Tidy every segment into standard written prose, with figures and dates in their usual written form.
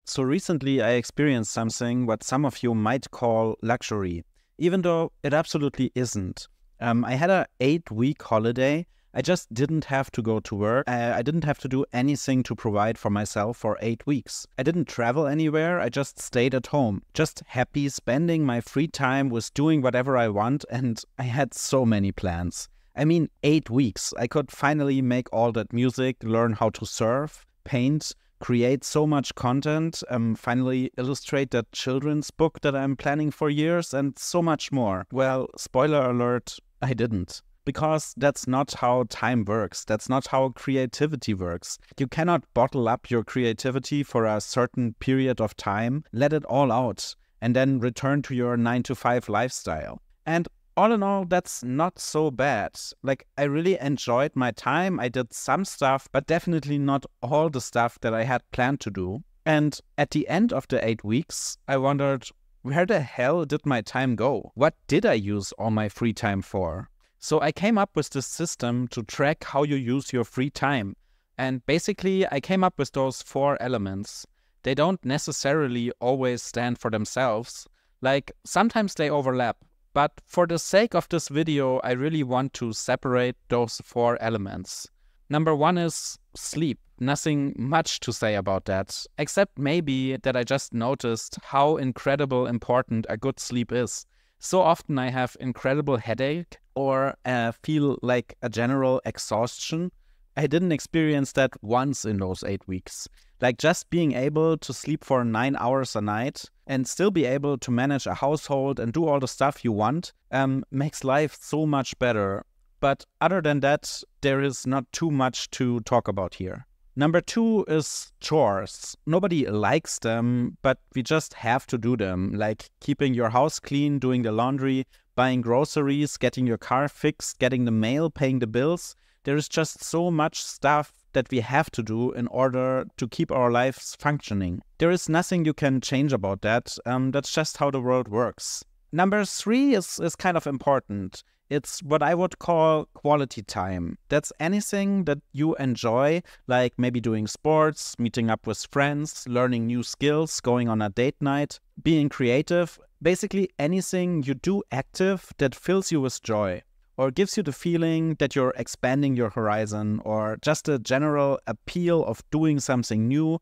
So recently I experienced something what some of you might call luxury, even though it absolutely isn't. I had a 8-week holiday. I just didn't have to go to work. I didn't have to do anything to provide for myself for 8 weeks. I didn't travel anywhere. I just stayed at home, just happy spending my free time with doing whatever I want, and I had so many plans. I mean, 8 weeks. I could finally make all that music, learn how to surf, paint, create so much content, finally illustrate that children's book that I'm planning for years, and so much more. Well, spoiler alert, I didn't. Because that's not how time works. That's not how creativity works. You cannot bottle up your creativity for a certain period of time, let it all out, and then return to your 9-to-5 lifestyle. And all in all, that's not so bad. Like, I really enjoyed my time. I did some stuff, but definitely not all the stuff that I had planned to do. And at the end of the 8 weeks, I wondered, where the hell did my time go? What did I use all my free time for? So I came up with this system to track how you use your free time. And basically, I came up with those 4 elements. They don't necessarily always stand for themselves. Like, sometimes they overlap. But for the sake of this video, I really want to separate those 4 elements. Number 1 is sleep. Nothing much to say about that, except maybe that I just noticed how incredible important a good sleep is. So often I have incredible headache or feel like a general exhaustion. I didn't experience that once in those 8 weeks. Like, just being able to sleep for 9 hours a night and still be able to manage a household and do all the stuff you want makes life so much better. But other than that, there is not too much to talk about here. Number 2 is chores. Nobody likes them, but we just have to do them, like keeping your house clean, doing the laundry, buying groceries, getting your car fixed, getting the mail, paying the bills. There is just so much stuff that we have to do in order to keep our lives functioning. There is nothing you can change about that. That's just how the world works. Number 3 is kind of important. It's what I would call quality time. That's anything that you enjoy, like maybe doing sports, meeting up with friends, learning new skills, going on a date night, being creative. Basically anything you do active that fills you with joy, or gives you the feeling that you're expanding your horizon, or just a general appeal of doing something new.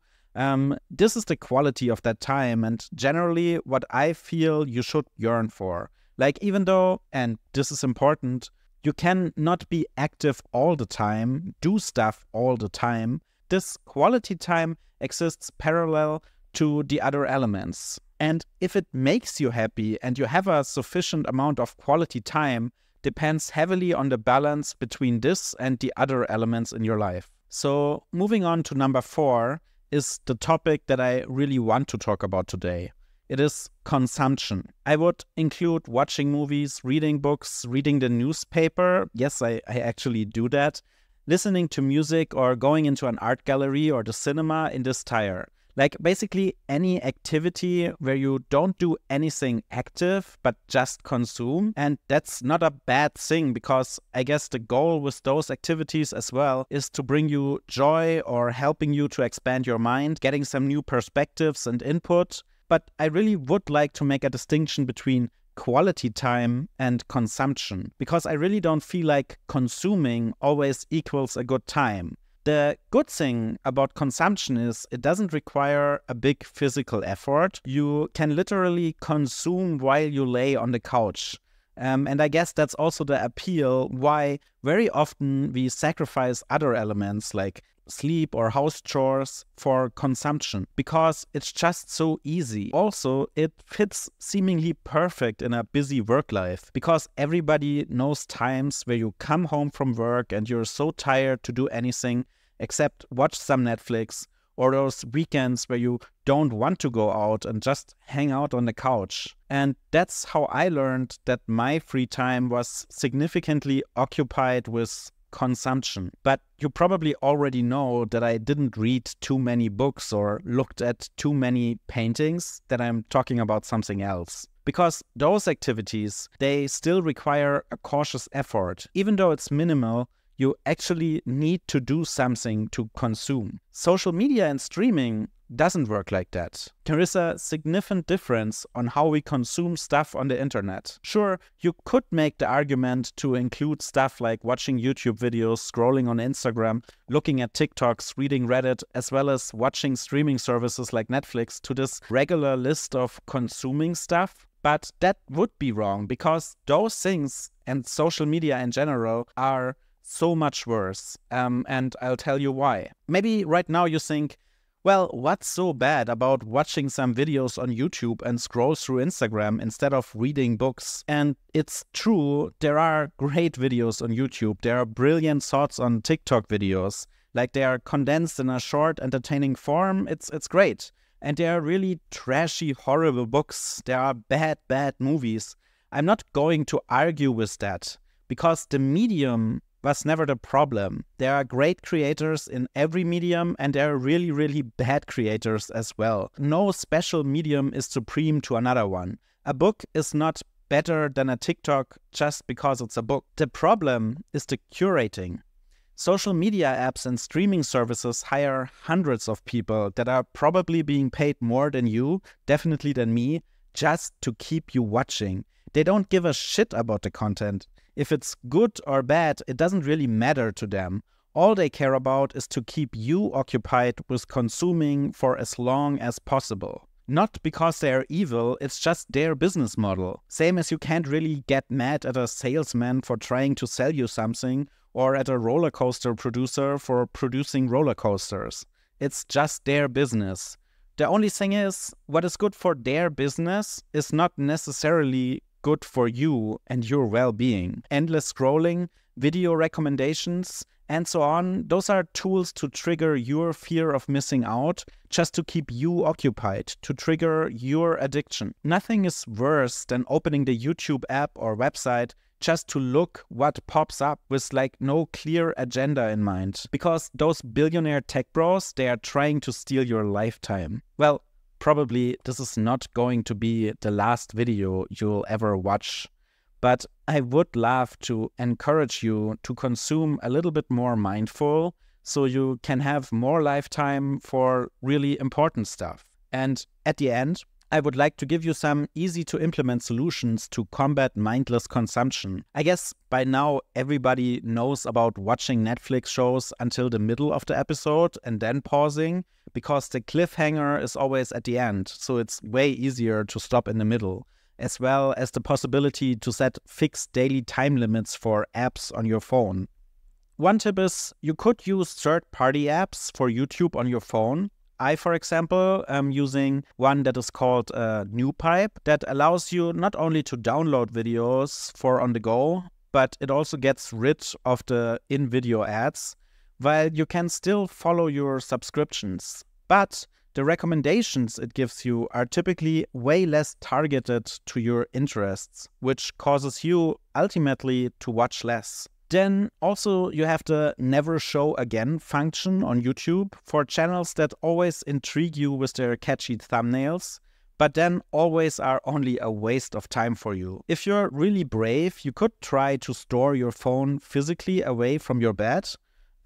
This is the quality of that time, and generally what I feel you should yearn for. Like, even though, and this is important, you can not be active all the time, do stuff all the time, this quality time exists parallel to the other elements. And if it makes you happy and you have a sufficient amount of quality time, depends heavily on the balance between this and the other elements in your life. So moving on to number 4 is the topic that I really want to talk about today. It is consumption. I would include watching movies, reading books, reading the newspaper. Yes, I actually do that. Listening to music or going into an art gallery or the cinema in this tier. Like, basically any activity where you don't do anything active but just consume. And that's not a bad thing, because I guess the goal with those activities as well is to bring you joy or helping you to expand your mind, getting some new perspectives and input. But I really would like to make a distinction between quality time and consumption, because I really don't feel like consuming always equals a good time. The good thing about consumption is it doesn't require a big physical effort. You can literally consume while you lay on the couch. And I guess that's also the appeal why very often we sacrifice other elements like sleep or house chores for consumption, because it's just so easy. Also, it fits seemingly perfect in a busy work life, because everybody knows times where you come home from work and you're so tired to do anything except watch some Netflix, or those weekends where you don't want to go out and just hang out on the couch. And that's how I learned that my free time was significantly occupied with consumption. But you probably already know that I didn't read too many books or looked at too many paintings, that I'm talking about something else. Because those activities, they still require a cautious effort. Even though it's minimal, you actually need to do something to consume. Social media and streaming, doesn't work like that. There is a significant difference on how we consume stuff on the internet. Sure, you could make the argument to include stuff like watching YouTube videos, scrolling on Instagram, looking at TikToks, reading Reddit, as well as watching streaming services like Netflix to this regular list of consuming stuff. But that would be wrong, because those things and social media in general are so much worse. And I'll tell you why. Maybe right now you think, well, what's so bad about watching some videos on YouTube and scroll through Instagram instead of reading books? And it's true, there are great videos on YouTube. There are brilliant thoughts on TikTok videos. Like, they are condensed in a short, entertaining form. It's great. And there are really trashy, horrible books. There are bad movies. I'm not going to argue with that, because the medium was never the problem. There are great creators in every medium, and there are really, really bad creators as well. No special medium is supreme to another one. A book is not better than a TikTok just because it's a book. The problem is the curating. Social media apps and streaming services hire hundreds of people that are probably being paid more than you, definitely than me, just to keep you watching. They don't give a shit about the content. If it's good or bad, it doesn't really matter to them. All they care about is to keep you occupied with consuming for as long as possible. Not because they are evil, it's just their business model. Same as you can't really get mad at a salesman for trying to sell you something, or at a roller coaster producer for producing roller coasters. It's just their business. The only thing is, what is good for their business is not necessarily good for you and your well-being. Endless scrolling, video recommendations, and so on, those are tools to trigger your fear of missing out, just to keep you occupied, to trigger your addiction. Nothing is worse than opening the YouTube app or website just to look what pops up with like no clear agenda in mind. Because those billionaire tech bros, they are trying to steal your lifetime. Well, probably this is not going to be the last video you'll ever watch, but I would love to encourage you to consume a little bit more mindful so you can have more lifetime for really important stuff. And at the end, I would like to give you some easy to implement solutions to combat mindless consumption. I guess by now everybody knows about watching Netflix shows until the middle of the episode and then pausing, because the cliffhanger is always at the end, so it's way easier to stop in the middle, as well as the possibility to set fixed daily time limits for apps on your phone. One tip is you could use third-party apps for YouTube on your phone. I, for example, am using one that is called NewPipe that allows you not only to download videos for on the go, but it also gets rid of the in-video ads, while you can still follow your subscriptions. But the recommendations it gives you are typically way less targeted to your interests, which causes you ultimately to watch less. Then also you have the never show again function on YouTube for channels that always intrigue you with their catchy thumbnails, but then always are only a waste of time for you. If you're really brave, you could try to store your phone physically away from your bed.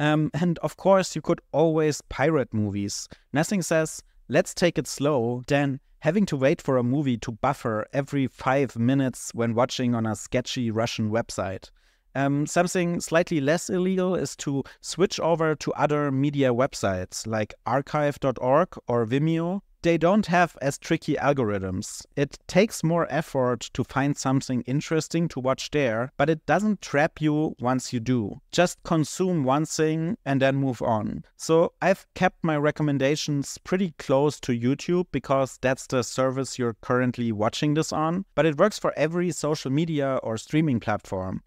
And of course, you could always pirate movies. Nothing says, let's take it slow, than having to wait for a movie to buffer every 5 minutes when watching on a sketchy Russian website. Something slightly less illegal is to switch over to other media websites like archive.org or Vimeo. They don't have as tricky algorithms. It takes more effort to find something interesting to watch there, but it doesn't trap you once you do. Just consume one thing and then move on. So I've kept my recommendations pretty close to YouTube because that's the service you're currently watching this on, but it works for every social media or streaming platform.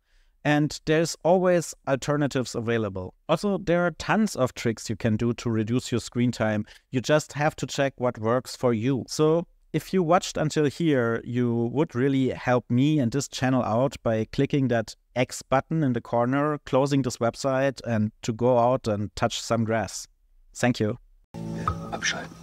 And there's always alternatives available. Also, there are tons of tricks you can do to reduce your screen time. You just have to check what works for you. So if you watched until here, you would really help me and this channel out by clicking that X button in the corner, closing this website, and to go out and touch some grass. Thank you. Abschalten.